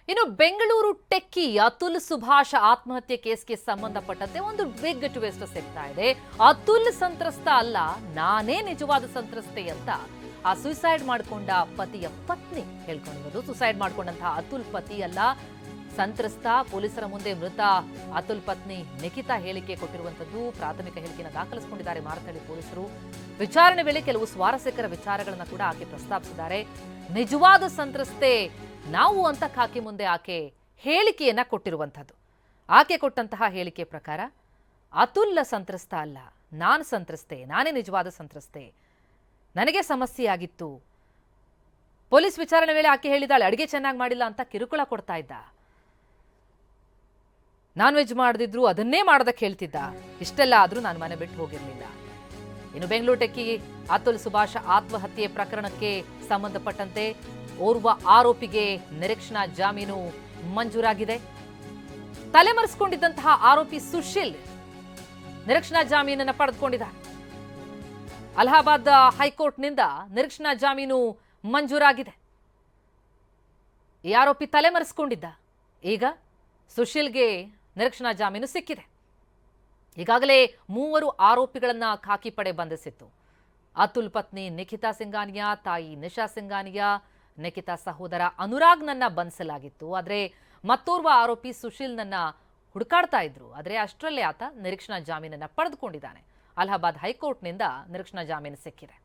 ಇನ್ನು ಬೆಂಗಳೂರು ಟೆಕ್ಕಿ ಅತುಲ್ ಸುಭಾಷ್ ಆತ್ಮಹತ್ಯೆ ಕೇಸ್ಗೆ ಸಂಬಂಧಪಟ್ಟಂತೆ ಒಂದು ಬಿಗ್ ಟ್ವಿಸ್ಟ್ ಸಿಗ್ತಾ ಇದೆ. ಅತುಲ್ ಸಂತ್ರಸ್ತ ಅಲ್ಲ, ನಾನೇ ನಿಜವಾದ ಸಂತ್ರಸ್ತೆ ಅಂತ ಆ ಸುಸೈಡ್ ಮಾಡಿಕೊಂಡ ಪತಿಯ ಪತ್ನಿ ಹೇಳ್ಕೊಂಡಿರೋದು. ಸುಸೈಡ್ ಮಾಡಿಕೊಂಡಂತಹ ಅತುಲ್ ಪತಿ ಅಲ್ಲ ಸಂತ್ರಸ್ತ. ಪೊಲೀಸರ ಮುಂದೆ ಮೃತ ಅತುಲ್ ಪತ್ನಿ ನಿಖಿತಾ ಹೇಳಿಕೆ ಕೊಟ್ಟಿರುವಂತದ್ದು. ಪ್ರಾಥಮಿಕ ಹೇಳಿಕೆಯನ್ನು ದಾಖಲಿಸಿಕೊಂಡಿದ್ದಾರೆ ಮಾರತಹಳ್ಳಿ ಪೊಲೀಸರು. ವಿಚಾರಣೆ ವೇಳೆ ಕೆಲವು ಸ್ವಾರಸ್ಯಕರ ವಿಚಾರಗಳನ್ನು ಕೂಡ ಆಕೆ ಪ್ರಸ್ತಾಪಿಸಿದ್ದಾರೆ. ನಿಜವಾದ ಸಂತ್ರಸ್ತೆ ನಾವು ಅಂತ ಆಕೆ ಮುಂದೆ ಆಕೆ ಹೇಳಿಕೆಯನ್ನ ಕೊಟ್ಟಿರುವಂಥದ್ದು. ಆಕೆ ಕೊಟ್ಟಂತಹ ಹೇಳಿಕೆ ಪ್ರಕಾರ ಅತುಲ್ ಸಂತ್ರಸ್ತ ಅಲ್ಲ, ನಾನು ಸಂತ್ರಸ್ತೆ, ನಾನೇ ನಿಜವಾದ ಸಂತ್ರಸ್ತೆ, ನನಗೆ ಸಮಸ್ಯೆ ಆಗಿತ್ತು. ಪೊಲೀಸ್ ವಿಚಾರಣೆ ವೇಳೆ ಆಕೆ ಹೇಳಿದಾಳೆ ಅಡಿಗೆ ಚೆನ್ನಾಗಿ ಮಾಡಿಲ್ಲ ಅಂತ ಕಿರುಕುಳ ಕೊಡ್ತಾ ಇದ್ದ, ನಾನ್ ವೆಜ್ ಮಾಡದಿದ್ರು ಅದನ್ನೇ ಮಾಡೋದಕ್ಕೆ ಹೇಳ್ತಿದ್ದ, ಇಷ್ಟೆಲ್ಲ ಆದ್ರೂ ನಾನು ಮನೆ ಬಿಟ್ಟು ಹೋಗಿರ್ಲಿಲ್ಲ. ಇನ್ನು ಬೆಂಗಳೂರು ಟೆಕ್ಕಿ ಅತುಲ್ ಸುಭಾಷ್ ಆತ್ಮಹತ್ಯೆ ಪ್ರಕರಣಕ್ಕೆ ಸಂಬಂಧಪಟ್ಟಂತೆ ಓರ್ವ ಆರೋಪಿಗೆ ನಿರೀಕ್ಷಣಾ ಜಾಮೀನು ಮಂಜೂರಾಗಿದೆ. ತಲೆಮರೆಸಿಕೊಂಡಿದ್ದಂತಹ ಆರೋಪಿ ಸುಶೀಲ್ ನಿರೀಕ್ಷಣಾ ಜಾಮೀನನ್ನು ಪಡೆದುಕೊಂಡಿದ್ದಾರೆ. ಅಲಹಾಬಾದ್ ಹೈಕೋರ್ಟ್ನಿಂದ ನಿರೀಕ್ಷಣಾ ಜಾಮೀನು ಮಂಜೂರಾಗಿದೆ. ಈ ಆರೋಪಿ ತಲೆಮರೆಸಿಕೊಂಡಿದ್ದ, ಈಗ ಸುಶೀಲ್ಗೆ ನಿರೀಕ್ಷಣಾ ಜಾಮೀನು ಸಿಕ್ಕಿದೆ. ಈಗಾಗಲೇ 3 ಆರೋಪಿಗಳನ್ನ ಖಾಕಿ ಪಡೆ ಬಂಧಿಸಿತ್ತು. ಅತುಲ್ ಪತ್ನಿ ನಿಖಿತಾ ಸಿಂಘಾನಿಯಾ, ತಾಯಿ ನಿಶಾ ಸಿಂಘಾನಿಯಾ, ನಿಖಿತಾ ಸಹೋದರ ಅನುರಾಗ್ನನ್ನ ಬಂಧಿಸಲಾಗಿತ್ತು. ಆದರೆ ಮತ್ತೋರ್ವ ಆರೋಪಿ ಸುಶೀಲ್ನನ್ನ ಹುಡುಕಾಡ್ತಾ ಇದ್ರು. ಆದರೆ ಅಷ್ಟರಲ್ಲೇ ಆತ ನಿರೀಕ್ಷಣಾ ಜಾಮೀನನ್ನ ಪಡೆದುಕೊಂಡಿದ್ದಾನೆ. ಅಲಹಾಬಾದ್ ಹೈಕೋರ್ಟ್ನಿಂದ ನಿರೀಕ್ಷಣಾ ಜಾಮೀನು ಸಿಕ್ಕಿದೆ.